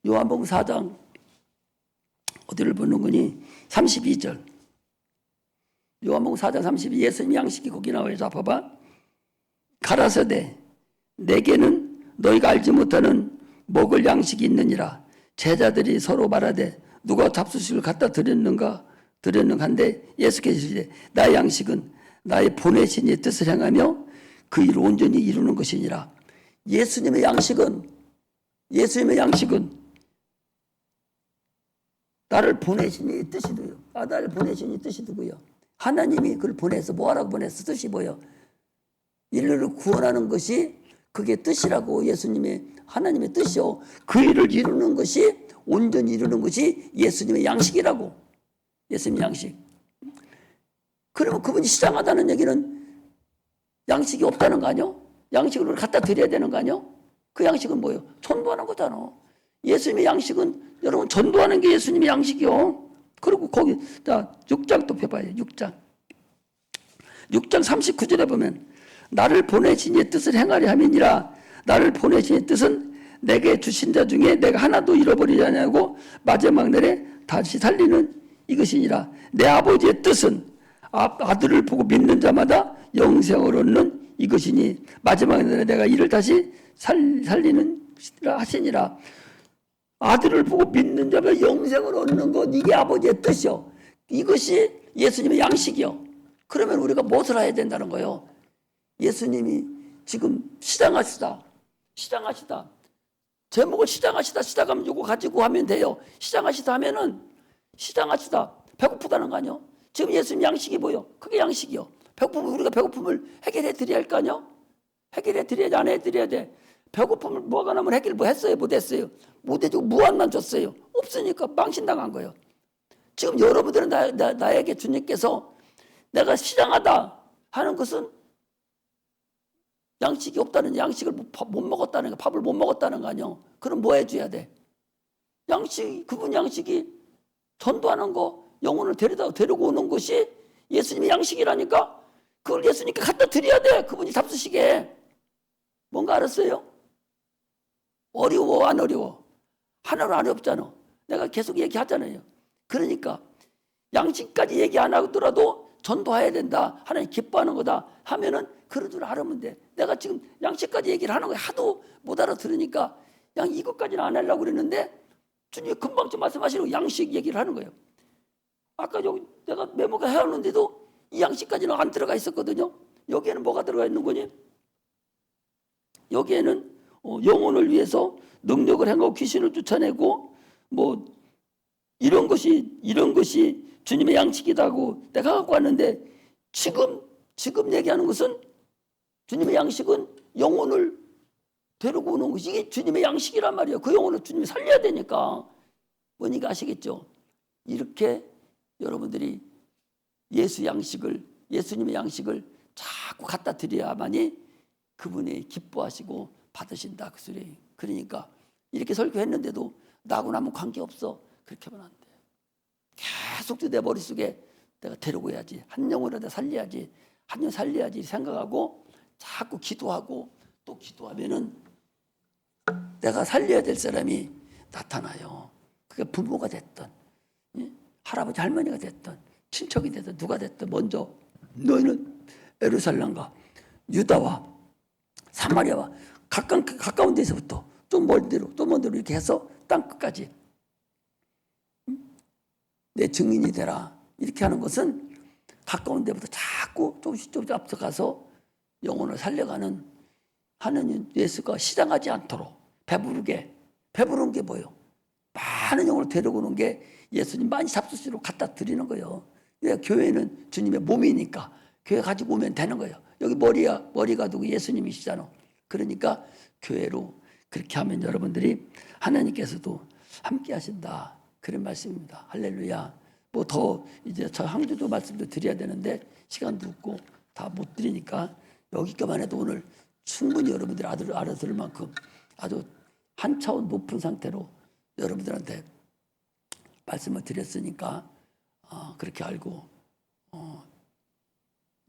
요한복음 4장 어디를 보는 거니? 32절. 요한복음 4장 32 예수님 양식이 거기 나와요. 자, 봐봐. 가라사대 내게는 너희가 알지 못하는 먹을 양식이 있느니라. 제자들이 서로 말하되 누가 잡수식을 갖다 드렸는가 한데 예수께서 이르시되 나의 양식은 나의 보내신 이의 뜻을 행하며 그 일을 온전히 이루는 것이니라. 예수님의 양식은 나를 보내신 이의 뜻이고요. 나를 보내신 이의 뜻이고요. 하나님이 그를 보내서 뭐하라고 보냈어? 뜻이 뭐예요? 인류를 구원하는 것이 그게 뜻이라고. 하나님의 뜻이요. 그 일을 이루는 것이, 온전히 이루는 것이 예수님의 양식이라고. 예수님의 양식. 그러면 그분이 시장하다는 얘기는 양식이 없다는 거 아니요? 양식을 갖다 드려야 되는 거 아니요? 그 양식은 뭐예요? 전도하는 거잖아. 예수님의 양식은 여러분 전도하는 게 예수님의 양식이요. 그리고 거기 자 6장 또 펴봐요. 6장 39절에 보면 나를 보내신 이의 뜻을 행하려 함이니라. 나를 보내신 이의 뜻은 내게 주신 자 중에 내가 하나도 잃어버리지 아니하고 마지막 날에 다시 살리는 이것이니라. 내 아버지의 뜻은 아들을 보고 믿는 자마다 영생을 얻는 이것이니 마지막 날에 내가 이를 다시 살리는 하시니라. 아들을 보고 믿는 자마다 영생을 얻는 것, 이게 아버지의 뜻이요. 이것이 예수님의 양식이요. 그러면 우리가 무엇을 해야 된다는 거예요? 예수님이 지금 시장하시다. 제목을 시장하시다 요거 가지고 하면 돼요. 시장하시다 하면은 시장하시다. 배고프다는 거 아니요? 지금 예수님 양식이 뭐요? 그게 양식이요. 우리가 배고픔을 해결해 드려야 할 거 아니요? 해결해 드려야지 안 해드려야 돼. 배고픔을 뭐가 나면 해결 뭐 했어요? 못 했어요? 못 해주고 무한만 줬어요. 없으니까 망신당한 거예요. 지금 여러분들은 나에게 주님께서 내가 시장하다 하는 것은 양식이 없다는, 양식을 못 먹었다는 거, 밥을 못 먹었다는 거 아니요? 그럼 뭐 해줘야 돼? 그분 양식이 전도하는 거, 영혼을 데리고 오는 것이 예수님의 양식이라니까. 그걸 예수님께 갖다 드려야 돼. 그분이 잡수시게. 뭔가 알았어요? 어려워 안 어려워? 하나로 안 어렵잖아. 내가 계속 얘기하잖아요. 그러니까 양식까지 얘기 안 하더라도 전도해야 된다. 하나님 기뻐하는 거다 하면은 그런 줄 알으면 돼. 내가 지금 양식까지 얘기를 하는 거야. 하도 못 알아들으니까 이것까지는 안 하려고 그랬는데 주님이 금방 좀 말씀하시고 양식 얘기를 하는 거예요. 아까 여기 내가 메모가 해왔는데도 이 양식까지는 안 들어가 있었거든요. 여기에는 뭐가 들어가 있는 거니? 여기에는 영혼을 위해서 능력을 행하고 귀신을 쫓아내고 뭐 이런 것이 주님의 양식이라고 내가 갖고 왔는데 지금 얘기하는 것은 주님의 양식은 영혼을 데리고 오는 것이 이게 주님의 양식이란 말이에요. 그 영혼을 주님이 살려야 되니까. 뭐니까 아시겠죠? 이렇게 여러분들이 예수님의 양식을 자꾸 갖다 드려야만이 그분이 기뻐하시고 받으신다 그 소리예요. 그러니까 이렇게 설교했는데도 나하고 아무 관계없어. 그렇게 하면 안 돼. 계속 내 머릿속에 내가 데리고 해야지. 한 영혼을 내가 살려야지. 한 영 살려야지 생각하고 자꾸 기도하고 또 기도하면은 내가 살려야 될 사람이 나타나요. 그게 부모가 됐던, 할아버지 할머니가 됐던, 친척이 됐든 누가 됐든 먼저 너희는 예루살렘과 유다와 사마리아와 가까운 데서부터 좀 먼 데로 또 먼 데로 이렇게 해서 땅 끝까지 내 증인이 되라. 이렇게 하는 것은 가까운 데부터 자꾸 조금씩 앞서가서 영혼을 살려가는 하느님 예수가 시장하지 않도록 배부른 게 뭐예요? 많은 영혼을 데려오는 게 예수님 많이 잡수시로 갖다 드리는 거예요. 교회는 주님의 몸이니까 교회 가지고 오면 되는 거예요. 여기 머리가 누구 예수님이시잖아. 그러니까 교회로 그렇게 하면 여러분들이 하나님께서도 함께 하신다. 그런 말씀입니다. 할렐루야. 뭐 더 이제 저 항주도 말씀도 드려야 되는데 시간도 없고 다 못 드리니까 여기까지만 해도 오늘 충분히 여러분들이 알아들을 만큼 아주 한 차원 높은 상태로 여러분들한테 말씀을 드렸으니까 그렇게 알고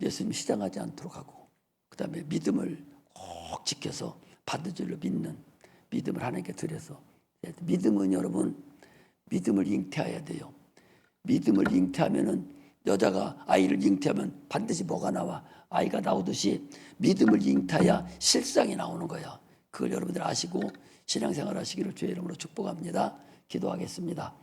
예수님 시장하지 않도록 하고 그 다음에 믿음을 꼭 지켜서 받을 줄로 믿는 믿음을 하나님께 드려서 믿음은 여러분 믿음을 잉태해야 돼요. 믿음을 잉태하면은 여자가 아이를 잉태하면 반드시 뭐가 나와? 아이가 나오듯이 믿음을 잉태해야 실상이 나오는 거예요. 그걸 여러분들 아시고 신앙생활 하시기를 주의 이름으로 축복합니다. 기도하겠습니다.